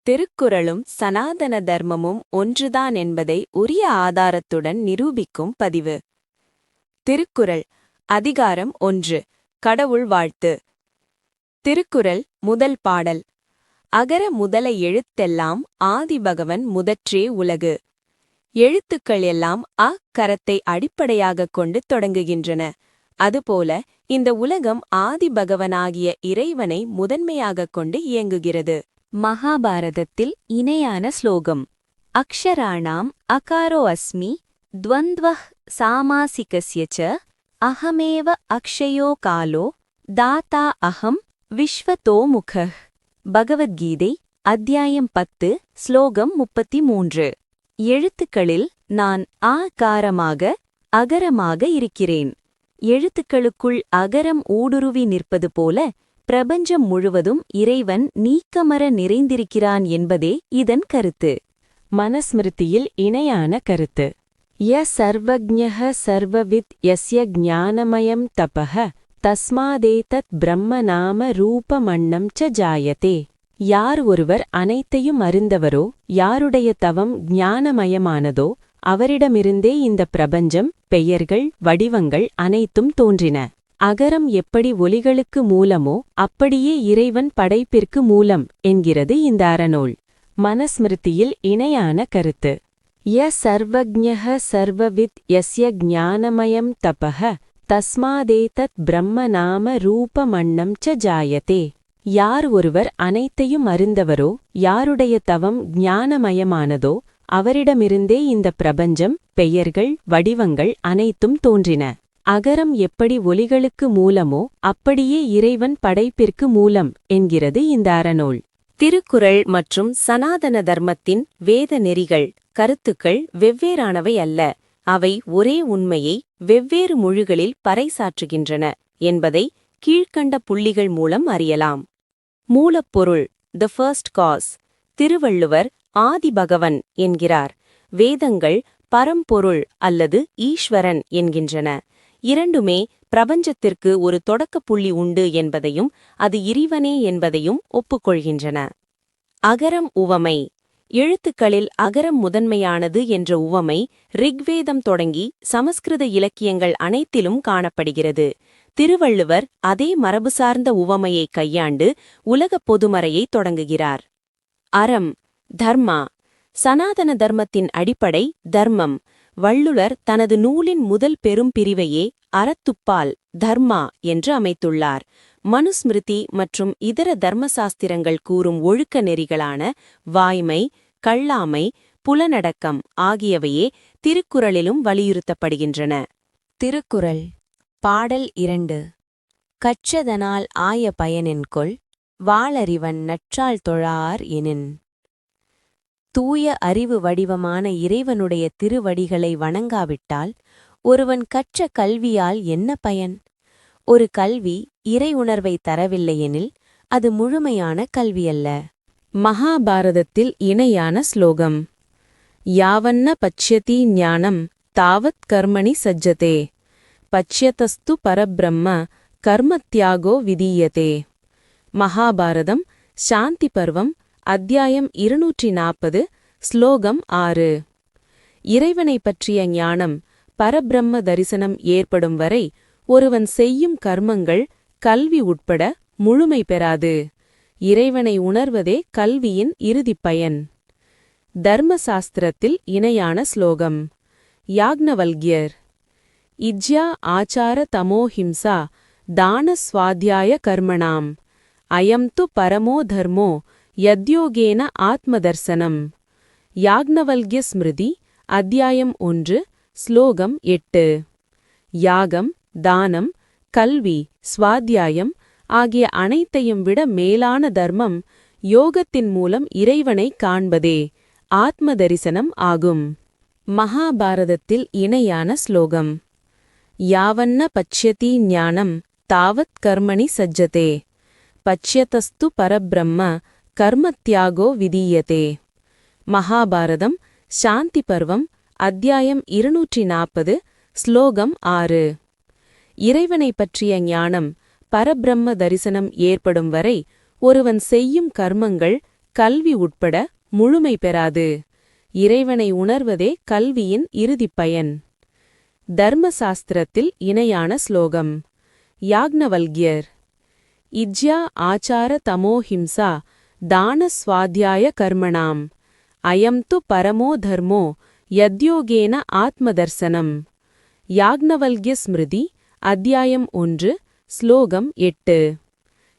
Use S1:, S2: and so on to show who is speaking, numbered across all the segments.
S1: திருக்குறளும் சனாதன தர்மமும் ஒன்றுதான் என்பதை உரிய ஆதாரத்துடன் நிரூபிக்கும் பதிவு. திருக்குறள் அதிகாரம் 1 கடவுள் வாழ்த்து. திருக்குறள் முதல் பாடல். அகர முதல எழுத்தெல்லாம் ஆதிபகவன் முதற்றே உலகு. எழுத்துக்கள் எல்லாம் கரத்தை அடிப்படையாகக் கொண்டு தொடங்குகின்றன. அதுபோல இந்த உலகம் ஆதிபகவனாகிய இறைவனை முதன்மையாகக் கொண்டு இயங்குகிறது.
S2: மகாபாரதத்தில் இணையான ஸ்லோகம். அக்ஷராணாம் அகாரோ அஸ்மி த்வந்த்வஹ் சாமாசிகஸ்ய ச அஹமேவ அக்ஷயோ காலோ தாத்தா அஹம் விஸ்வதோமுகஹ். பகவத்கீதை அத்தியாயம் 10 ஸ்லோகம் 33. எழுத்துக்களில் நான் ஆகாரமாக அகரமாக இருக்கிறேன். எழுத்துக்களுக்குள் அகரம் ஊடுருவி நிற்பது போல பிரபஞ்சம் முழுவதும் இறைவன் நீக்கமர நிறைந்திருக்கிறான் என்பதே இதன் கருத்து.
S1: மனஸ்மிருதியில் இணையான கருத்து. ய சர்வஜ்ஞः சர்வவித் யஸ்ய ஞானமயம் தபஹ தஸ்மாதேதத் பிரம்ம நாம ரூபமண்ணம் ச ஜாயதே. யார் ஒருவர் அனைத்தையும் அறிந்தவரோ, யாருடைய தவம் ஞானமயமானதோ, அவரிடமிருந்தே இந்த பிரபஞ்சம், பெயர்கள், வடிவங்கள் அனைத்தும் தோன்றின. அகரம் எப்படி ஒலிகளுக்கு மூலமோ அப்படியே இறைவன் படைப்பிற்கு மூலம் என்கிறது இந்த அறநூல். மனஸ்மிருதியில் இணையான கருத்து. ய சர்வஜ்ஞः சர்வவித் யஸ்ய ஞானமயம் தபஹ தஸ்மாதேதத் பிரம்ம நாம ரூபமண்ணம் ச ஜாயதே. யார் ஒருவர் அனைத்தையும் அறிந்தவரோ, யாருடைய தவம் ஞானமயமானதோ, அவரிடமிருந்தே இந்த பிரபஞ்சம், பெயர்கள், வடிவங்கள் அனைத்தும் தோன்றின. அகரம் எப்படி ஒலிகளுக்கு மூலமோ அப்படியே இறைவன் படைப்பிற்கு மூலம் என்கிறது இந்த அறநூல். திருக்குறள் மற்றும் சனாதன தர்மத்தின் வேத நெறிகள், கருத்துக்கள் வெவ்வேறானவை அல்ல. அவை ஒரே உண்மையை வெவ்வேறு மொழிகளில் பறைசாற்றுகின்றன என்பதை கீழ்க்கண்ட புள்ளிகள் மூலம் அறியலாம். மூலப்பொருள் தி ஃபர்ஸ்ட் காஸ். திருவள்ளுவர் ஆதிபகவன் என்கிறார். வேதங்கள் பரம்பொருள் அல்லது ஈஸ்வரன் என்கின்றன. இரண்டுமே பிரபஞ்சத்திற்கு ஒரு தொடக்கப் புள்ளி உண்டு என்பதையும் அது இறைவனே என்பதையும் ஒப்புக்கொள்கின்றன. அகரம் உவமை. எழுத்துக்களில் அகரம் முதன்மையானது என்ற உவமை ரிக்வேதம் தொடங்கி சமஸ்கிருத இலக்கியங்கள் அனைத்திலும் காணப்படுகிறது. திருவள்ளுவர் அதே மரபு சார்ந்த உவமையை கையாண்டு உலகப் பொதுமறையை தொடங்குகிறார். அறம் தர்மா. சனாதன தர்மத்தின் அடிப்படை தர்மம். வள்ளுவர் தனது நூலின் முதல் பெரும் பிரிவையே அறத்துப்பால் தர்மா என்று அமைத்துள்ளார். மனுஸ்மிருதி மற்றும் இதர தர்மசாஸ்திரங்கள் கூறும் ஒழுக்க நெறிகளான வாய்மை, கள்ளாமை, புலனடக்கம் ஆகியவையே திருக்குறளிலும் வலியுறுத்தப்படுகின்றன. திருக்குறள் பாடல் 2. கற்றதனால் ஆய பயனென்கொல் வாளறிவன் நற்றால் தொழார் எனின். தூய அறிவு வடிவமான இறைவனுடைய திருவடிகளை வணங்காவிட்டால் ஒருவன் கற்ற கல்வியால் என்ன பயன்? ஒரு கல்வி இறை உணர்வை தரவில்லையெனில் அது முழுமையான கல்வியல்ல. மகாபாரதத்தில் இணையான ஸ்லோகம். யாவன்ன பச்யதி ஞானம் தாவத் கர்மணி சஜ்ஜதே பச்யதஸ்து பரபிரம்ம கர்மத்யாகோ விதீயதே. மகாபாரதம் சாந்தி பர்வம் அத்தியாயம் 240 ஸ்லோகம் 6. இறைவனை பற்றிய ஞானம், பரபிரம்ம தரிசனம் ஏற்படும் வரை ஒருவன் செய்யும் கர்மங்கள் கல்வி உட்பட முழுமை பெறாது. இறைவனை உணர்வதே கல்வியின் இறுதிப் பயன். தர்மசாஸ்திரத்தில் இணையான ஸ்லோகம். யாக்ஞவல்க்யர். இஜ்யா ஆச்சார தமோஹிம்சா தான ஸ்வாத்யாய கர்மணாம் அயம் து பரமோ தர்மோ யத்யோகேன ஆத்மதர்சனம். யாக்ஞவல்க்ய ஸ்மிருதி அத்தியாயம் 1 ஸ்லோகம் 8. யாகம், தானம், கல்வி, ஸ்வாத்யாயம் ஆகிய அனைத்தையும் விட மேலான தர்மம் யோகத்தின் மூலம் இறைவனை காண்பதே ஆத்ம தரிசனம் ஆகும். மகாபாரதத்தில் இணையான ஸ்லோகம். யாவன்ன பச்யதி ஞானம் தாவத் கர்மணி சஜ்ஜதே பச்யதஸ்து பரபிரம்ம கர்மத்யாகோ விதீயதே. மகாபாரதம் சாந்தி பர்வம் அத்தியாயம் 240 ஸ்லோகம் 6. இறைவனை பற்றிய ஞானம், பரபிரம்ம தரிசனம் ஏற்படும் வரை ஒருவன் செய்யும் கர்மங்கள் கல்வி உட்பட முழுமை பெறாது. இறைவனை உணர்வதே கல்வியின் இறுதிப் பயன். தர்மசாஸ்திரத்தில் இணையான ஸ்லோகம். யாக்ஞவல்க்யர். இஜ்யா ஆச்சார தமோஹிம்சா தான ஸ்வாத்யாய கர்மணாம் அயம் து பரமோ தர்மோ யத்யோகேன ஆத்மதர்சனம். யாக்ஞவல்க்ய ஸ்மிருதி அத்தியாயம் 1 ஸ்லோகம் 8.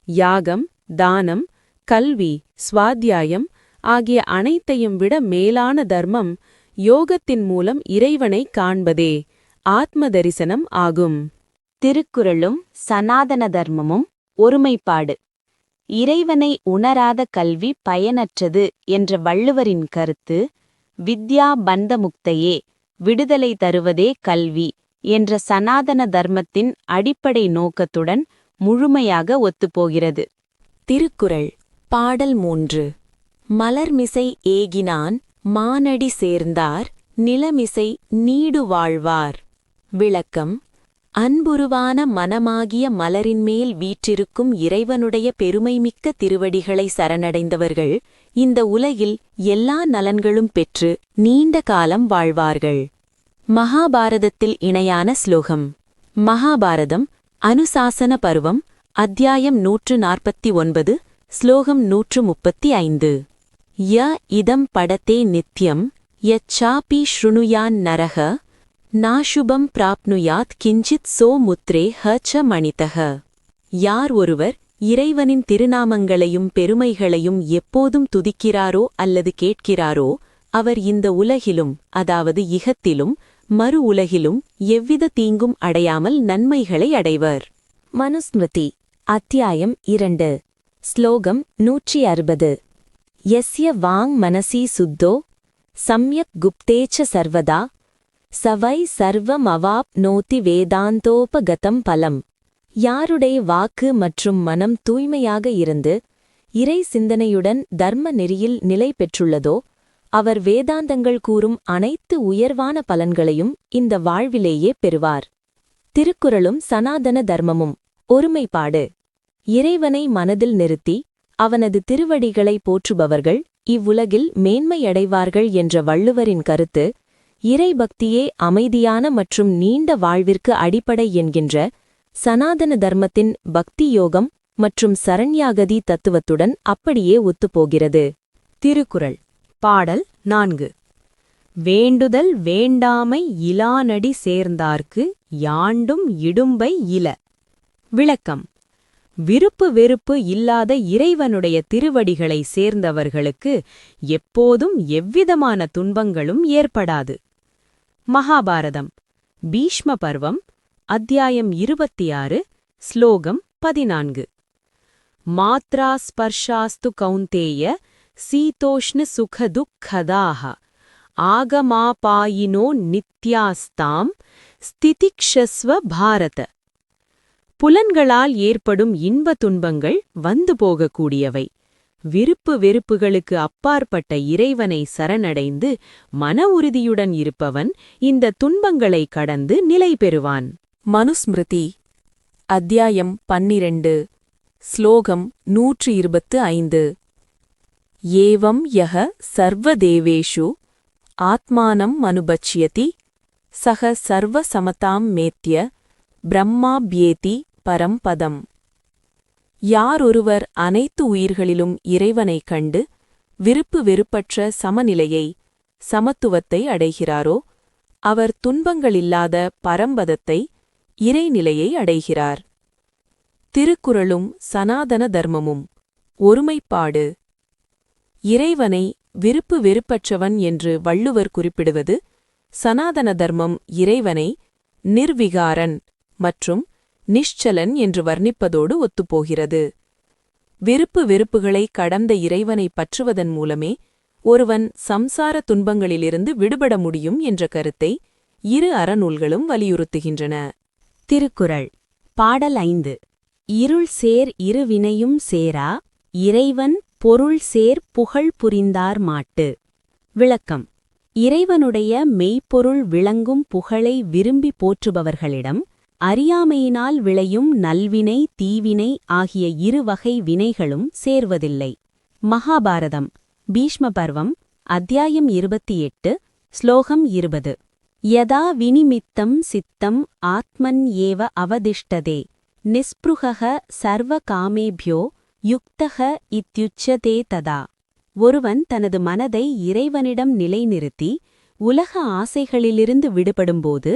S1: யாகம், தானம், கல்வி, ஸ்வாத்யாயம் ஆகிய அனைத்தையும் விட மேலான தர்மம் யோகத்தின் மூலம் இறைவனை காண்பதே ஆத்ம தரிசனம் ஆகும்.
S2: திருக்குறளும் சனாதன தர்மமும் ஒருமைப்பாடு. இறைவனை உணராத கல்வி பயனற்றது என்ற வள்ளுவரின் கருத்து, வித்யா பந்தமுக்தையே விடுதலை தருவதே கல்வி என்ற சனாதன தர்மத்தின் அடிப்படை நோக்கத்துடன் முழுமையாக ஒத்துப்போகிறது. திருக்குறள் பாடல் 3. மலர்மிசை ஏகினான் மானடி சேர்ந்தார் நிலமிசை நீடு வாழ்வார். விளக்கம். அன்புருவான மனமாகிய மலரின்மேல் வீற்றிருக்கும் இறைவனுடைய பெருமைமிக்க திருவடிகளை சரணடைந்தவர்கள் இந்த உலகில் எல்லா நலன்களும் பெற்று நீண்ட காலம் வாழ்வார்கள். மகாபாரதத்தில் இணையான ஸ்லோகம். மகாபாரதம் அனுசாசன பருவம் அத்தியாயம் 149 ஸ்லோகம் 135. ய இதம் படத்தே நித்யம் யச்சாபி ஷ்ருணுயான் நரக நாசுபம் பிராப்னுயாத் கிஞ்சித் சோ முத்ரே ஹச்ச மணிதக. யார் ஒருவர் இறைவனின் திருநாமங்களையும் பெருமைகளையும் எப்போதும் துதிக்கிறாரோ அல்லது கேட்கிறாரோ அவர் இந்த உலகிலும், அதாவது இகத்திலும் மறு உலகிலும் எவ்வித தீங்கும் அடையாமல் நன்மைகளை அடைவர். மனுஸ்மிருதி அத்தியாயம் 2 ஸ்லோகம் 160. யஸ்ய வாங் மனசி சுத்தோ சம்யக் குப்தேச்ச சர்வதா சவை சர்வம் அவாப் நோதி வேதாந்தோபகதம் பலம். யாருடைய வாக்கு மற்றும் மனம் தூய்மையாக இருந்து இறை சிந்தனையுடன் தர்ம நெறியில் நிலை பெற்றுள்ளதோ அவர் வேதாந்தங்கள் கூறும் அனைத்து உயர்வான பலன்களையும் இந்த வாழ்விலேயே பெறுவார். திருக்குறளும் சனாதன தர்மமும் ஒருமைப்பாடு. இறைவனை மனதில் நிறுத்தி அவனது திருவடிகளை போற்றுபவர்கள் இவ்வுலகில் மேன்மையடைவார்கள் என்ற வள்ளுவரின் கருத்து, இறைபக்தியே அமைதியான மற்றும் நீண்ட வாழ்விற்கு அடிப்படை என்கின்ற சனாதன தர்மத்தின் பக்தி யோகம் மற்றும் சரண்யாகதி தத்துவத்துடன் அப்படியே ஒத்துப்போகிறது. திருக்குறள் பாடல் 4. வேண்டுதல் வேண்டாமை இலானடி சேர்ந்தார்க்கு யாண்டும் இடும்பை இல. விளக்கம். விருப்பு வெறுப்பு இல்லாத இறைவனுடைய திருவடிகளை சேர்ந்தவர்களுக்கு எப்போதும் எவ்விதமான துன்பங்களும் ஏற்படாது. மகாபாரதம் பீஷ்ம பர்வம் அத்தியாயம் 26 ஸ்லோகம் 14. மாத்ரா ஸ்பர்ஷாஸ்து கௌந்தேய சீதோஷ்ண சுகதுக்கதாக ஆகமாபாயினோ நித்யாஸ்தாம் ஸ்திதிக்ஷஸ்வ பாரத. புலன்களால் ஏற்படும் இன்ப துன்பங்கள் வந்து போகக்கூடியவை. விருப்பு வெறுப்புகளுக்கு அப்பாற்பட்ட இறைவனை சரணடைந்து மன உறுதியுடன் இருப்பவன் இந்த துன்பங்களை கடந்து நிலை பெறுவான். மனுஸ்மிருதி அத்தியாயம் 12 ஸ்லோகம் 125. ஏவம் யஹ சர்வதேவேஷு ஆத்மானம் அனுபச்யதி சக சர்வ சமதாம் மேத்ய பிரம்மாப்யேதி பரம்பதம். யாரொருவர் அனைத்து உயிர்களிலும் இறைவனைக் கண்டு விருப்பு வெறுப்பற்ற சமநிலையை, சமத்துவத்தை அடைகிறாரோ அவர் துன்பங்களில்லாத பரம்பதத்தை, இறைநிலையை அடைகிறார். திருக்குறளும் சனாதன தர்மமும் ஒருமைப்பாடு. இறைவனை விருப்பு வெறுப்பற்றவன் என்று வள்ளுவர் குறிப்பிடுவது, சனாதன தர்மம் இறைவனை நிர்விகாரன் மற்றும் நிಶ್ಚலன் என்று வர்ணிப்பதோடு ஒத்துப்போகிறது. விருப்பு வெறுப்புகளை கடந்த இறைவனை பற்றுவதன் மூலமே ஒருவன் சம்சார துன்பங்களிலிருந்து விடுபட முடியும் என்ற கருத்தை இரு அறநூல்களும் வலியுறுத்துகின்றன. திருக்குறள் பாடல் 5. இருள் சேர் இருவினையும் சேரா இறைவன் பொருள் சேர் புகழ் புரிந்தார் மாட்டு. விளக்கம். இறைவனுடைய மெய்ப்பொருள் விளங்கும் புகழை விரும்பி போற்றுபவர்களிடம் அறியாமையினால் விளையும் நல்வினை தீவினை ஆகிய இருவகை வினைகளும் சேர்வதில்லை.
S1: மகாபாரதம் பீஷ்ம பர்வம் அத்தியாயம் 28 ஸ்லோகம் 20 யதா வினிமித்தம் சித்தம் ஆத்மன் ஏவ அவதிஷ்டதே நிஸ்பிருஹ சர்வ காமேபியோ யுக்தஹ இத்யுச்சதே ததா. ஒருவன் தனது மனதை இறைவனிடம் நிலைநிறுத்தி உலக ஆசைகளிலிருந்து விடுபடும்போது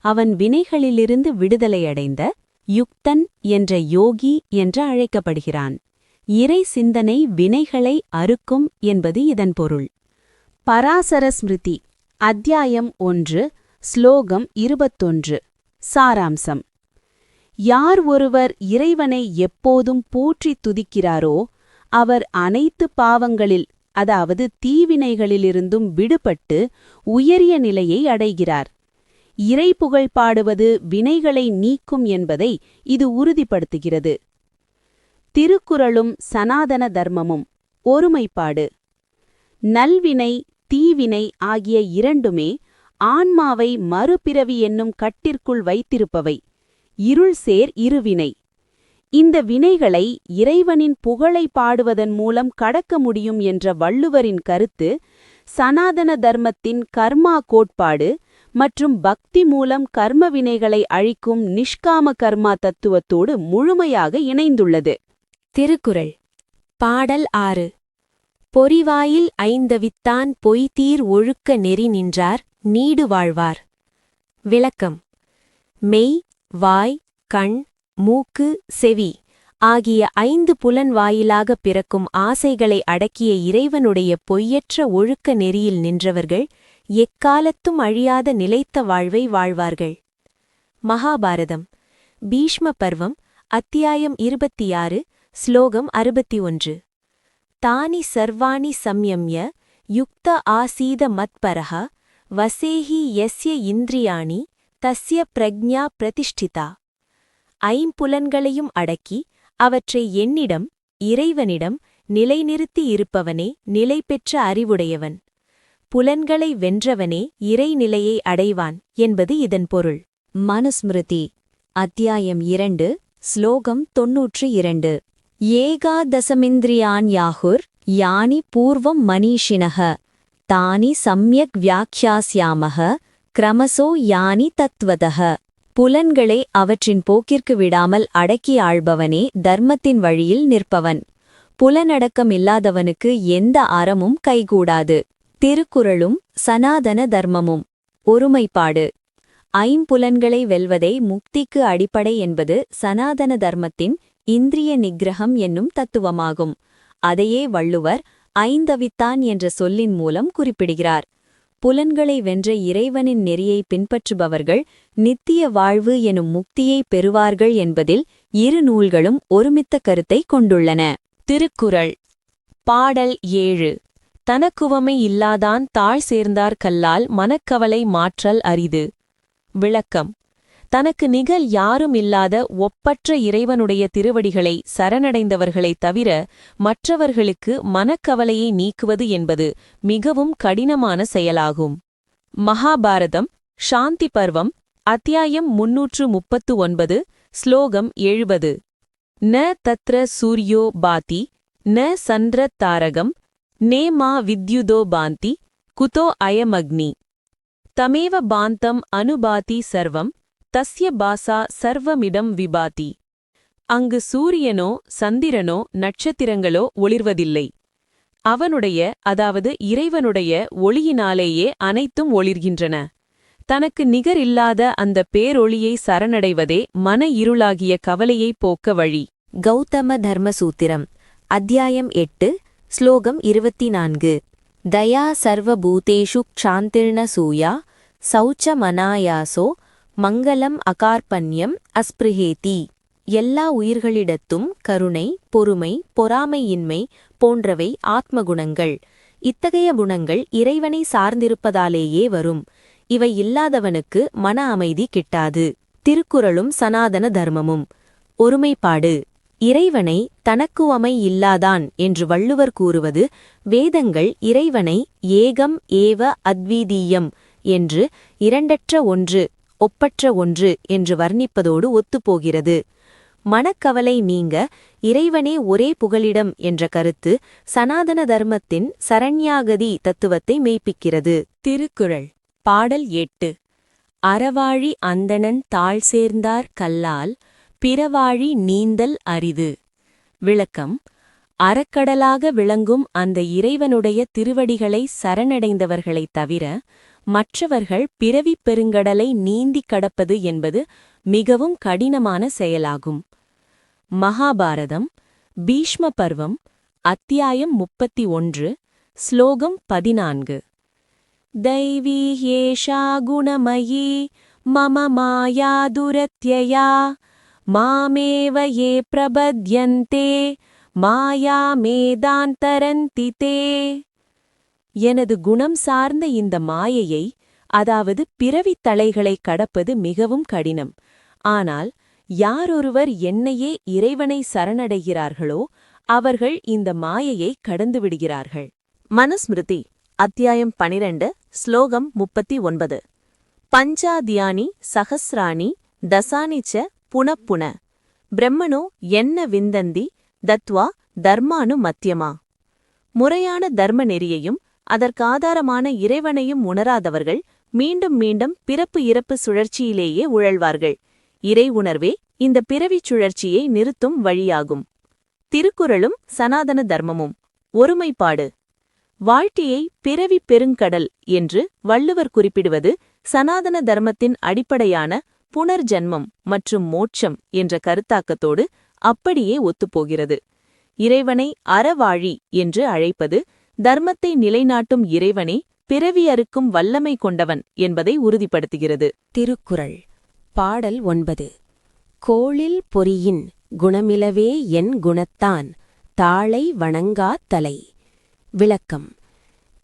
S1: அவன் வினைகளிலிருந்து விடுதலையடைந்த யுக்தன் என்ற யோகி என்று அழைக்கப்படுகிறான். இறை சிந்தனை வினைகளை அறுக்கும் என்பது இதன் பொருள். பராசர ஸ்மிருதி அத்தியாயம் 1 ஸ்லோகம் 21 சாராம்சம். யார் ஒருவர் இறைவனை எப்போதும் போற்றித் துதிக்கிறாரோ அவர் அனைத்து பாவங்களில் அதாவது தீவினைகளிலிருந்தும் விடுபட்டு உயரிய நிலையை அடைகிறார். இறைபுகழ் பாடுவது வினைகளை நீக்கும் என்பதை இது உறுதிப்படுத்துகிறது. திருக்குறளும் சனாதன தர்மமும் ஒருமைப்பாடு. நல்வினை தீவினை ஆகிய இரண்டுமே ஆன்மாவை மறுபிறவி என்னும் கட்டிற்குள் வைத்திருப்பவை, இருள்சேர் இருவினை. இந்த வினைகளை இறைவனின் புகழை பாடுவதன் மூலம் கடக்க முடியும் என்ற வள்ளுவரின் கருத்து சனாதன தர்மத்தின் கர்மா கோட்பாடு மற்றும் பக்தி மூலம் கர்ம வினைகளை அழிக்கும் நிஷ்காம கர்மா தத்துவத்தோடு முழுமையாக இணைந்துள்ளது.
S2: திருக்குறள் பாடல் 6. பொறிவாயில் ஐந்தவித்தான் பொய்தீர் ஒழுக்க நெறி நின்றார் நீடு வாழ்வார். விளக்கம். மெய், வாய், கண், மூக்கு, செவி ஆகிய 5 புலன் வாயிலாகப் பிறக்கும் ஆசைகளை அடக்கிய இறைவனுடைய பொய்யற்ற ஒழுக்க நெறியில் நின்றவர்கள் எக்காலத்தும் அழியாத நிலைத்த வாழ்வை வாழ்வார்கள். மகாபாரதம் பீஷ்ம பர்வம் அத்தியாயம் 26 ஸ்லோகம் 61. தானி சர்வாணி சம்யம்ய யுக்த ஆசீத மத்பரஹ வசேஹி யஸ்ய இந்திரியாணி தஸ்ய பிரக்ஞா பிரதிஷ்டிதா. ஐம்புலன்களையும் அடக்கி அவற்றை என்னிடம் இறைவனிடம் நிலைநிறுத்தி இருப்பவனே நிலை பெற்ற அறிவுடையவன். புலன்களை வென்றவனே இறைநிலையை அடைவான் என்பது இதன் பொருள். மனுஸ்மிருதி அத்தியாயம் 2 ஸ்லோகம் 92. ஏகாதசமிந்திரியான் யாஹுர் யானி பூர்வம் மனீஷினஹ தானி சம்யக் வியாக்கியாஸ்யாமஹ கிரமசோ யானி தத்வதஹ. புலன்களை அவற்றின் போக்கிற்கு விடாமல் அடக்கி ஆள்பவனே தர்மத்தின் வழியில் நிற்பவன். புலனடக்கம் இல்லாதவனுக்கு எந்த அறமும் கைகூடாது. திருக்குறளும் சனாதன தர்மமும் ஒருமைப்பாடு. ஐம்புலன்களை வெல்வதே முக்திக்கு அடிப்படை என்பது சனாதன தர்மத்தின் இந்திரிய நிக்கிரகம் என்னும் தத்துவமாகும். அதையே வள்ளுவர் ஐந்தவித்தான் என்ற சொல்லின் மூலம் குறிப்பிடுகிறார். புலன்களை வென்ற இறைவனின் நெறியை பின்பற்றுபவர்கள் நித்திய வாழ்வு எனும் முக்தியை பெறுவார்கள் என்பதில் இரு நூல்களும் ஒருமித்த கருத்தை கொண்டுள்ளன. திருக்குறள் பாடல் 7. தனக்குவமை இல்லாதான் தாழ் சேர்ந்தார் கல்லால் மனக்கவலை மாற்றல் அரிது. விளக்கம். தனக்கு நிகழ் யாரும் இல்லாத ஒப்பற்ற இறைவனுடைய திருவடிகளை சரணடைந்தவர்களைத் தவிர மற்றவர்களுக்கு மனக்கவலையை நீக்குவது என்பது மிகவும் கடினமான செயலாகும். மகாபாரதம் சாந்தி பர்வம் அத்தியாயம் 339 ஸ்லோகம் 70. ந தத்ர சூர்யோ பாதி ந சந்திர தாரகம் நே மா வித்யுதோ பாந்தி குதோ அயமக்னி தமேவ பாந்தம் அனுபாதி சர்வம் தஸ்ய பாசா சர்வமிடம் விபாதி. அங்கு சூரியனோ சந்திரனோ நட்சத்திரங்களோ ஒளிர்வதில்லை. அவனுடைய அதாவது இறைவனுடைய ஒளியினாலேயே அனைத்தும் ஒளிர்கின்றன. தனக்கு நிகரில்லாத அந்த பேரொளியை சரணடைவதே மன இருளாகிய கவலையைப் போக்க வழி. கௌதம தர்மசூத்திரம் அத்தியாயம் 8 ஸ்லோகம் 24. தயா சர்வபூதேஷு க்ஷாந்திர்ண சூயா சௌச்ச மனாயாசோ மங்களம் அகார்பண்யம் அஸ்பிருஹேதி. எல்லா உயிர்களிடத்தும் கருணை, பொறுமை, பொறாமையின்மை போன்றவை ஆத்மகுணங்கள். இத்தகைய குணங்கள் இறைவனை சார்ந்திருப்பதாலேயே வரும். இவை இல்லாதவனுக்கு மன அமைதி கிட்டாது. திருக்குறளும் சனாதன தர்மமும் ஒருமைப்பாடு. இறைவனை தனக்குவமை இல்லாதான் என்று வள்ளுவர் கூறுவது வேதங்கள் இறைவனை ஏகம் ஏவ அத்விதீயம் என்று இரண்டற்ற ஒன்று ஒப்பற்ற ஒன்று என்று வர்ணிப்பதோடு ஒத்துப்போகிறது. மனக்கவலை நீங்க இறைவனே ஒரே புகலிடம் என்ற கருத்து சனாதன தர்மத்தின் சரண்யாகதி தத்துவத்தை மெய்ப்பிக்கிறது.
S1: திருக்குறள் பாடல் 8. அறவாழி அந்தணன் தாழ் சேர்ந்தார் கல்லால் பிறவாழி நீந்தல் அரிது. விளக்கம்: அறக்கடலாக விளங்கும் அந்த இறைவனுடைய திருவடிகளை சரணடைந்தவர்களைத் தவிர மற்றவர்கள் பிறவிப் பெருங்கடலை நீந்திக் கடப்பது என்பது மிகவும் கடினமான செயலாகும். மகாபாரதம் பீஷ்ம பர்வம் அத்தியாயம் 31 ஸ்லோகம் 14. दैवी ह्येषा गुणमयी मम माया दुरत्यया मामेव ये प्रबध्यन्ते மாயாமேதாந்தரந்தி தே. எனது குணம் சார்ந்த இந்த மாயையை, அதாவது பிறவித் தலைகளை கடப்பது மிகவும் கடினம். ஆனால் யாரொருவர் என்னையே இறைவனை சரணடைகிறார்களோ அவர்கள் இந்த மாயையை கடந்துவிடுகிறார்கள்.
S2: மனுஸ்மிருதி அத்தியாயம் 12 ஸ்லோகம் 39. பஞ்சாத்யானி சஹஸ்ராணி தசானி ச புனப்புன பிரம்மணோ என்ன விந்தந்தி தத்வா தர்மானு மத்தியமா. முறையான தர்ம நெறியையும் அதற்காதாரமான இறைவனையும் உணராதவர்கள் மீண்டும் மீண்டும் பிறப்பு இறப்பு சுழற்சியிலேயே உழல்வார்கள். இறை உணர்வே இந்த பிறவிச் சுழற்சியை நிறுத்தும் வழியாகும். திருக்குறளும் சனாதன தர்மமும் ஒருமைப்பாடு. வாழ்க்கையை பிறவி பெருங்கடல் என்று வள்ளுவர் குறிப்பிடுவது சனாதன தர்மத்தின் அடிப்படையான புனர்ஜன்மம் மற்றும் மோட்சம் என்ற கருத்தாக்கத்தோடு அப்படியே ஒத்துப்போகிறது. இறைவனை அறவாழி என்று அழைப்பது தர்மத்தை நிலைநாட்டும் இறைவனே பிறவி அறுக்கும் வல்லமை கொண்டவன் என்பதை உறுதிப்படுத்துகிறது.
S1: திருக்குறள் பாடல் 9. கோளில் பொறியின் குணமிலவே என் குணத்தான் தாளை வணங்காத் தலை. விளக்கம்: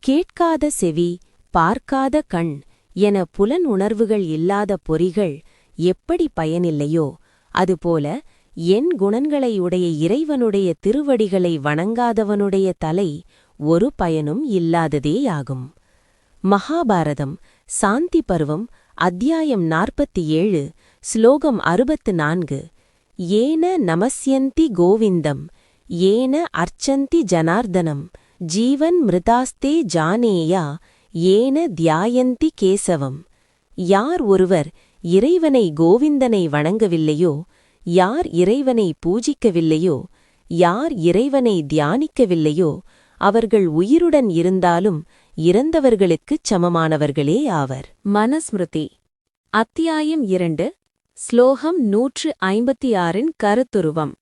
S1: கேட்காத செவி, பார்க்காத கண் என புலன் உணர்வுகள் இல்லாத பொறிகள் எப்படி பயனில்லையோ அதுபோல என் குணங்களை உடைய இறைவனுடைய திருவடிகளை வணங்காதவனுடைய தலை ஒரு பயனும் இல்லாததேயாகும். மகாபாரதம் சாந்தி பருவம் அத்தியாயம் 47 ஸ்லோகம் 64. ஏன நமஸ்யந்தி கோவிந்தம் ஏன அர்ச்சந்தி ஜனார்தனம் ஜீவன் மிருதாஸ்தே ஜானேயா ஏன தியாயந்தி கேசவம். யார் ஒருவர் இறைவனை கோவிந்தனை வணங்கவில்லையோ, யார் இறைவனை பூஜிக்கவில்லையோ, யார் இறைவனை தியானிக்கவில்லையோ அவர்கள் உயிருடன் இருந்தாலும் இறந்தவர்களுக்குச் சமமானவர்களே ஆவர். மனுஸ்மிருதி அத்தியாயம் 2 ஸ்லோகம் 156 கருத்துருவம்.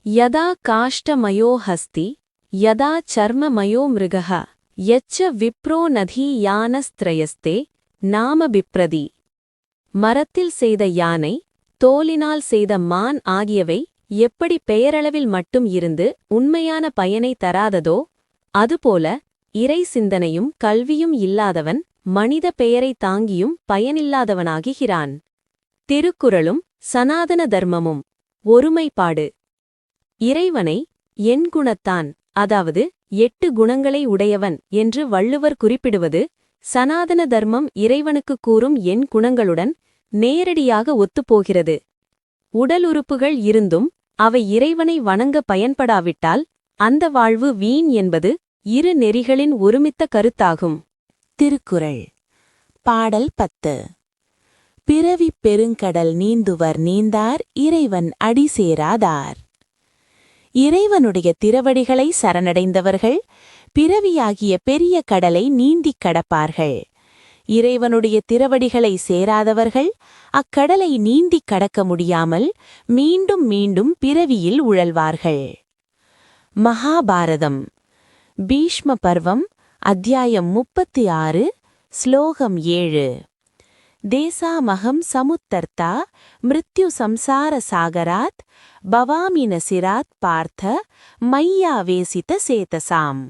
S1: யதா காஷ்டமயோ ஹஸ்தி யதா சர்மமயோ மிருகः யச்ச விப்ரோ நதீயானஸ்த்ரயஸ்தே நாம பிப்ரதி. மரத்தில் செய்த யானை, தோலினால் செய்த மான் ஆகியவை எப்படி பெயரளவில் மட்டும் இருந்து உண்மையான பயனை தராததோ அதுபோல இறை சிந்தனையும் கல்வியும் இல்லாதவன் மனித பெயரை தாங்கியும் பயனில்லாதவனாகிறான். திருக்குறளும் சனாதன தர்மமும் ஒருமைப்பாடு. இறைவனை என் குணத்தான், அதாவது 8 குணங்களை உடையவன் என்று வள்ளுவர் குறிப்பிடுவது சனாதன தர்மம் இறைவனுக்கு கூறும் என் குணங்களுடன் நேரடியாக ஒத்துப்போகிறது. உடல் உறுப்புகள் இருந்தும் அவை இறைவனை வணங்க பயன்படாவிட்டால் அந்த வாழ்வு வீண் என்பது இரு நெறிகளின் ஒருமித்த கருத்தாகும்.
S3: திருக்குறள் பாடல் 10. பிறவிப் பெருங்கடல் நீந்துவர் நீந்தார் இறைவன் அடி சேராதார். இறைவனுடைய திருவடிகளை சரணடைந்தவர்கள் பிறவியாகிய பெரிய கடலை நீந்திக் கடப்பார்கள். இறைவனுடைய திருவடிகளை சேராதவர்கள் அக்கடலை நீந்திக் கடக்க முடியாமல் மீண்டும் மீண்டும் பிறவியில் உழல்வார்கள். மகாபாரதம் பீஷ்ம பர்வம் அத்தியாயம் 36 ஸ்லோகம் 7. தேசாமகம் சமுத்தர்த்தா மிருத்யு சம்சார சாகராத் பவாமின சிராத் பார்த்த மையாவேசித சேதசாம்.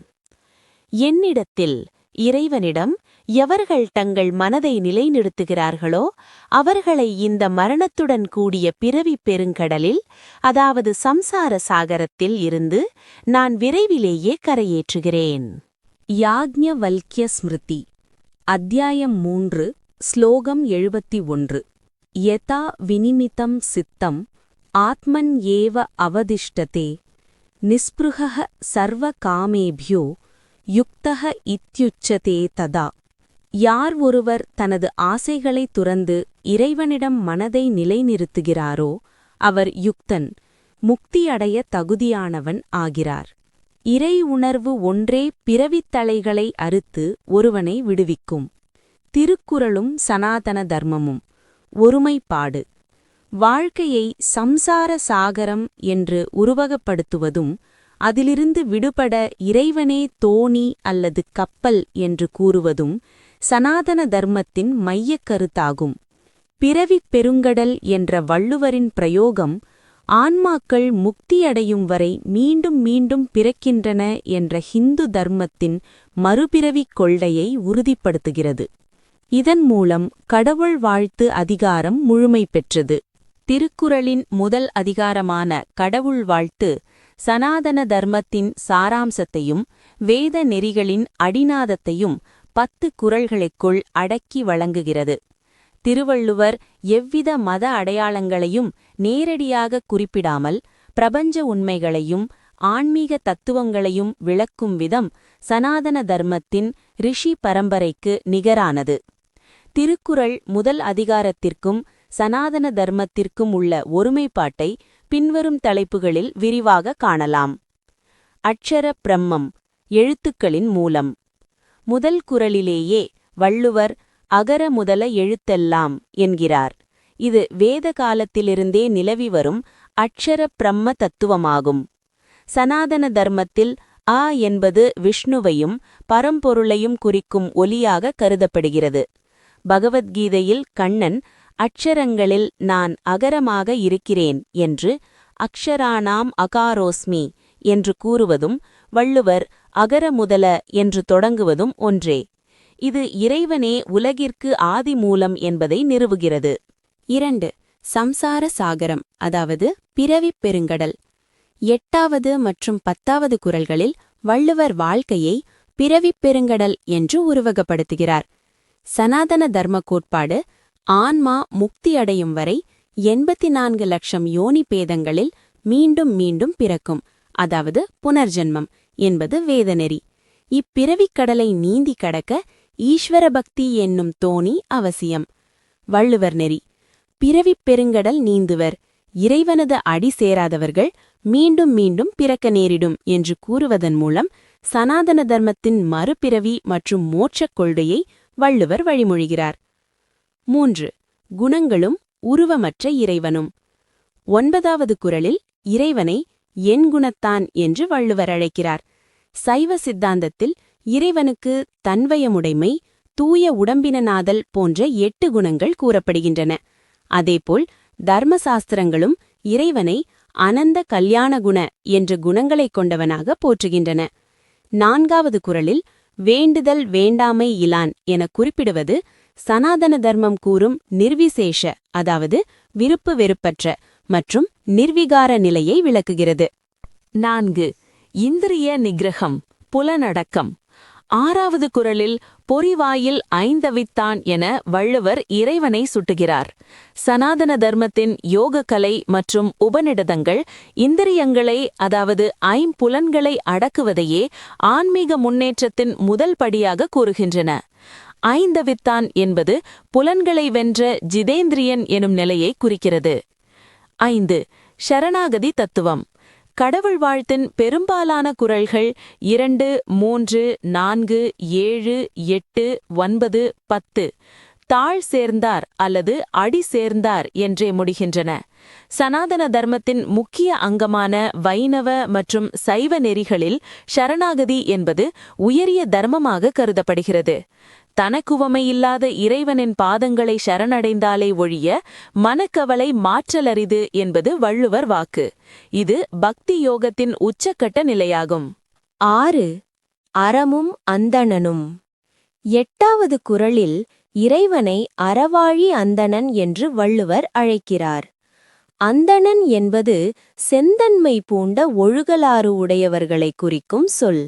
S3: என்னிடத்தில், இறைவனிடம் எவர்கள் தங்கள் மனதை நிலைநிறுத்துகிறார்களோ அவர்களை இந்த மரணத்துடன் கூடிய பிறவிப் பெருங்கடலில், அதாவது சம்சார சாகரத்தில் இருந்து நான் விரைவிலேயே கரையேற்றுகிறேன்.
S1: யாக்ஞவல்க்ய ஸ்மிருதி அத்தியாயம் 3 ஸ்லோகம் 71. யதா வினிமிதம் சித்தம் ஆத்மன் ஏவ அவதிஷ்டதே நிஸ்பிருஹः சர்வகாமேப்யோ யுக்தः இத்யுச்சதே ததா. யார் ஒருவர் தனது ஆசைகளை துறந்து இறைவனிடம் மனதை நிலைநிறுத்துகிறாரோ அவர் யுக்தன், முக்தியடைய தகுதியானவன் ஆகிறார். இறை உணர்வு ஒன்றே பிறவித்தலைகளை அறுத்து ஒருவனை விடுவிக்கும். திருக்குறளும் சனாதன தர்மமும். ஒருமைப்பாடு. வாழ்க்கையை சம்சார சாகரம் என்று உருவகப்படுத்துவதும் அதிலிருந்து விடுபட இறைவனே தோணி அல்லது கப்பல் என்று கூறுவதும் சனாதன தர்மத்தின் மையக் கருத்தாகும். பிறவிப் பெருங்கடல் என்ற வள்ளுவரின் பிரயோகம் ஆன்மாக்கள் முக்தியடையும் வரை மீண்டும் மீண்டும் பிறக்கின்றன என்ற ஹிந்து தர்மத்தின் மறுபிறவிக் கொள்கையை உறுதிப்படுத்துகிறது. இதன் மூலம் கடவுள் வாழ்த்து அதிகாரம் முழுமை பெற்றது. திருக்குறளின் முதல் அதிகாரமான கடவுள் வாழ்த்து சனாதன தர்மத்தின் சாராம்சத்தையும் வேத நெறிகளின் அடிநாதத்தையும் 10 குறள்களுக்குள் அடக்கி வழங்குகிறது. திருவள்ளுவர் எவ்வித மத அடையாளங்களையும் நேரடியாக குறிப்பிடாமல் பிரபஞ்ச உண்மைகளையும் ஆன்மீக தத்துவங்களையும் விளக்கும் விதம் சனாதன தர்மத்தின் ரிஷி பரம்பரைக்கு நிகரானது. திருக்குறள் முதல் அதிகாரத்திற்கும் சனாதன தர்மத்திற்கும் உள்ள ஒருமைப்பாட்டை பின்வரும் தலைப்புகளில் விரிவாக காணலாம். அட்சர பிரம்மம், எழுத்துக்களின் மூலம். முதல் குறளிலேயே வள்ளுவர் அகர முதல எழுத்தெல்லாம் என்கிறார். இது வேத காலத்திலிருந்தே நிலவி வரும் அட்சர பிரம்ம தத்துவமாகும். சனாதன தர்மத்தில் அ என்பது விஷ்ணுவையும் பரம்பொருளையும் குறிக்கும் ஒலியாக கருதப்படுகிறது. பகவத்கீதையில் கண்ணன் அட்சரங்களில் நான் அகரமாக இருக்கிறேன் என்று அக்ஷராணாம் அகாரோஸ்மி என்று கூறுவதும் வள்ளுவர் அகர முதல என்று தொடங்குவதும் ஒன்றே. இது இறைவனே உலகிற்கு ஆதி மூலம் என்பதை நிறுவுகிறது.
S3: 2. சம்சார சாகரம், அதாவது பிறவிப் பெருங்கடல். 8வது மற்றும் 10வது குறள்களில் வள்ளுவர் வாழ்க்கையை பிறவிப் பெருங்கடல் என்று உருவகப்படுத்துகிறார். சனாதன தர்ம கோட்பாடு ஆன்மா முக்தியடையும் வரை 84 லட்சம் யோனி பேதங்களில் மீண்டும் மீண்டும் பிறக்கும், அதாவது புனர்ஜென்மம் என்பது வேதநெறி. இப்பிறவிக் கடலை நீந்தி கடக்க ஈஸ்வர பக்தி என்னும் தோணி அவசியம். வள்ளுவர் நெறி. பிறவிப் பெருங்கடல் நீந்துவர், இறைவனது அடி சேராதவர்கள் மீண்டும் மீண்டும் பிறக்க நேரிடும் என்று கூறுவதன் மூலம் சனாதன தர்மத்தின் மறுபிறவி மற்றும் மோட்சக் கொள்கையை வள்ளுவர் வழிமொழிகிறார். 3. குணங்களும் உருவமற்ற இறைவனும். 9வது குறளில் இறைவனை என் குணத்தான் என்று வள்ளுவர் அழைக்கிறார். சைவ சித்தாந்தத்தில் இறைவனுக்கு தன்வயமுடைமை, தூய உடம்பினனாதல் போன்ற 8 குணங்கள் கூறப்படுகின்றன. அதேபோல் தர்மசாஸ்திரங்களும் இறைவனை அனந்த கல்யாண குண என்ற குணங்களைக் கொண்டவனாக போற்றுகின்றன. 4வது குறளில் வேண்டுதல் வேண்டாமை இலான் என குறிப்பிடுவது சனாதன தர்மம் கூறும் நிர்விசேஷ, அதாவது விருப்பு வெறுப்பற்ற மற்றும் நிர்விகார நிலையை விளக்குகிறது.
S1: 4. இந்திரிய நிகிரகம், புலனடக்கம். 6வது குறளில் பொறிவாயில் ஐந்தவித்தான் என வள்ளுவர் இறைவனை சுட்டுகிறார். சனாதன தர்மத்தின் யோகக்கலை மற்றும் உபநிடதங்கள் இந்திரியங்களை, அதாவது ஐம்புலன்களை அடக்குவதையே ஆன்மீக முன்னேற்றத்தின் முதல் படியாக கூறுகின்றன. ஐந்தவித்தான் என்பது புலன்களை வென்ற ஜிதேந்திரியன் எனும் நிலையை குறிக்கிறது. 5. சரணாகதி தத்துவம். கடவுள் வாழ்த்தின் பெரும்பாலான குறள்கள் 2, 3, 4, 7, 8, 9, 10 தாழ் சேர்ந்தார் அல்லது அடி சேர்ந்தார் என்றே முடிகின்றன. சனாதன தர்மத்தின் முக்கிய அங்கமான வைணவ மற்றும் சைவ நெறிகளில் சரணாகதி என்பது உயரிய தர்மமாக கருதப்படுகிறது. தனக்குவமையில்லாத இறைவனின் பாதங்களை சரணடைந்தாலே ஒழிய மனக்கவலை மாற்றலரிது என்பது வள்ளுவர் வாக்கு. இது பக்தி யோகத்தின் உச்சக்கட்ட நிலையாகும்.
S2: 6. அறமும் அந்தணனும். 8வது குறளில் இறைவனை அறவாழி அந்தணன் என்று வள்ளுவர் அழைக்கிறார். அந்தணன் என்பது செந்தன்மை பூண்ட ஒழுகலாறு உடையவர்களை குறிக்கும் சொல்.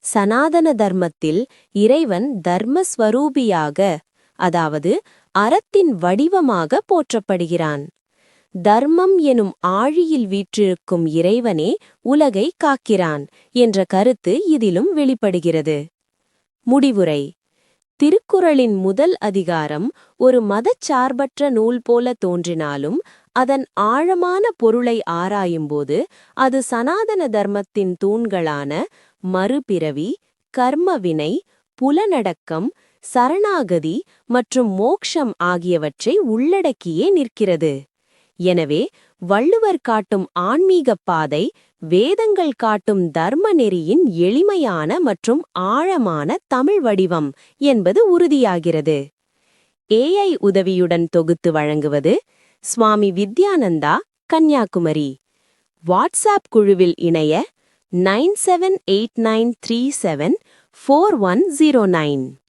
S2: சனாதன தர்மத்தில் இறைவன் தர்மஸ்வரூபியாக, அதாவது அறத்தின் வடிவமாக போற்றப்படுகிறான். தர்மம் எனும் ஆழியில் வீற்றிருக்கும் இறைவனே உலகை காக்கிறான் என்ற கருத்து இதிலும் வெளிப்படுகிறது. முடிவுரை: திருக்குறளின் முதல் அதிகாரம் ஒரு மதச்சார்பற்ற நூல் போல தோன்றினாலும் அதன் ஆழமான பொருளை ஆராயும்போது அது சனாதன தர்மத்தின் தூண்களான மறுபிறவி, கர்மவினை, புலனடக்கம், சரணாகதி மற்றும் மோக்ஷம் ஆகியவற்றை உள்ளடக்கியே நிற்கிறது. எனவே வள்ளுவர் காட்டும் ஆன்மீகப் பாதை வேதங்கள் காட்டும் தர்ம நெறியின் எளிமையான மற்றும் ஆழமான தமிழ் வடிவம் என்பது உறுதியாகிறது. AI உதவியுடன் தொகுத்து வழங்குவது சுவாமி வித்யானந்தா, கன்னியாகுமரி. வாட்ஸ்ஆப் குழுவில் இணைய 9789374109.